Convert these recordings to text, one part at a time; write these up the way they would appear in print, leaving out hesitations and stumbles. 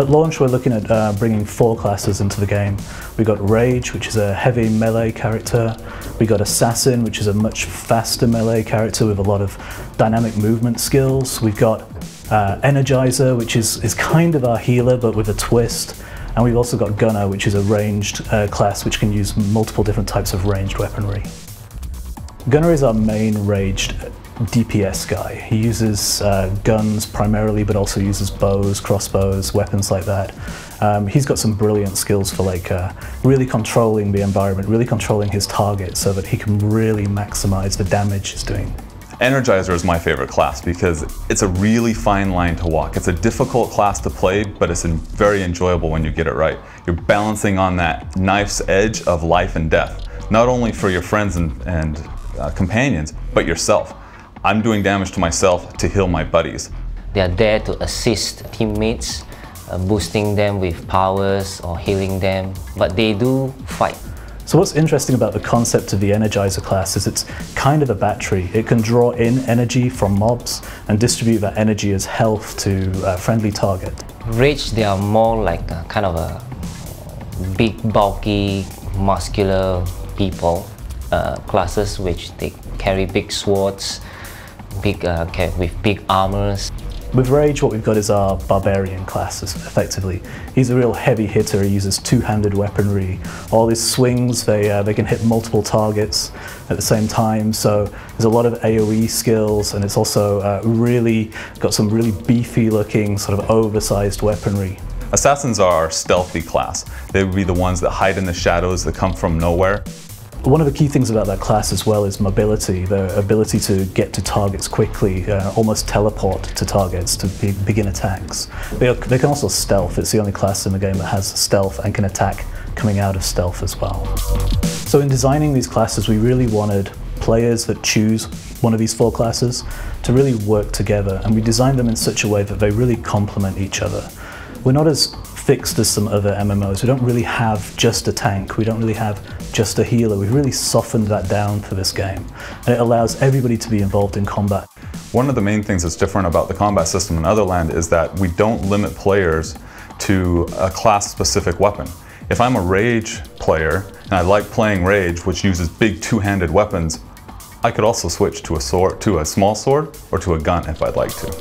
At launch, we're looking at bringing 4 classes into the game. We've got Rage, which is a heavy melee character. We've got Assassin, which is a much faster melee character with a lot of dynamic movement skills. We've got Energizer, which is kind of our healer, but with a twist. And we've also got Gunner, which is a ranged class which can use multiple different types of ranged weaponry. Gunner is our main ranged DPS guy. He uses guns primarily, but also uses bows, crossbows, weapons like that. He's got some brilliant skills for really controlling the environment, really controlling his target so that he can really maximize the damage he's doing. Energizer is my favorite class because it's a really fine line to walk. It's a difficult class to play, but it's very enjoyable when you get it right. You're balancing on that knife's edge of life and death, not only for your friends and companions, but yourself. I'm doing damage to myself to heal my buddies. They are there to assist teammates, boosting them with powers or healing them, but they do fight. So what's interesting about the concept of the Energizer class is it's kind of a battery. It can draw in energy from mobs and distribute that energy as health to a friendly target. Rage, they are more like a kind of a big, bulky, muscular people, classes which they carry big swords, with big armors. With Rage, what we've got is our Barbarian class, effectively. He's a real heavy hitter. He uses two-handed weaponry. All his swings, they can hit multiple targets at the same time, so there's a lot of AoE skills, and it's also really got some really beefy-looking, sort of oversized weaponry. Assassins are our stealthy class. They would be the ones that hide in the shadows, that come from nowhere. One of the key things about that class as well is mobility, the ability to get to targets quickly, almost teleport to targets to begin attacks. They can also stealth. It's the only class in the game that has stealth and can attack coming out of stealth as well. So in designing these classes, we really wanted players that choose one of these 4 classes to really work together, and we designed them in such a way that they really complement each other. We're not as fixed as some other MMOs. We don't really have just a tank. We don't really have just a healer. We've really softened that down for this game, and it allows everybody to be involved in combat. One of the main things that's different about the combat system in Otherland is that we don't limit players to a class-specific weapon. If I'm a Rage player and I like playing Rage, which uses big two-handed weapons, I could also switch to a small sword or to a gun if I'd like to.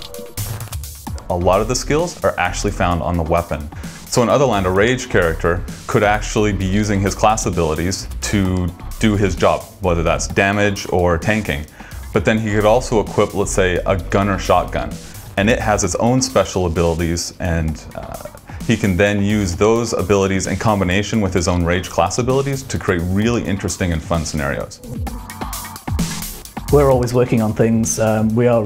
A lot of the skills are actually found on the weapon. So in Otherland, a Rage character could actually be using his class abilities to do his job, whether that's damage or tanking. But then he could also equip, let's say, a gunner shotgun, and it has its own special abilities, and he can then use those abilities in combination with his own Rage class abilities to create really interesting and fun scenarios. We're always working on things. We are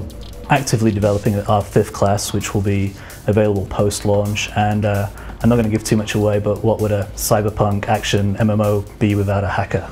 actively developing our 5th class, which will be available post-launch, and I'm not going to give too much away, but what would a cyberpunk action MMO be without a hacker?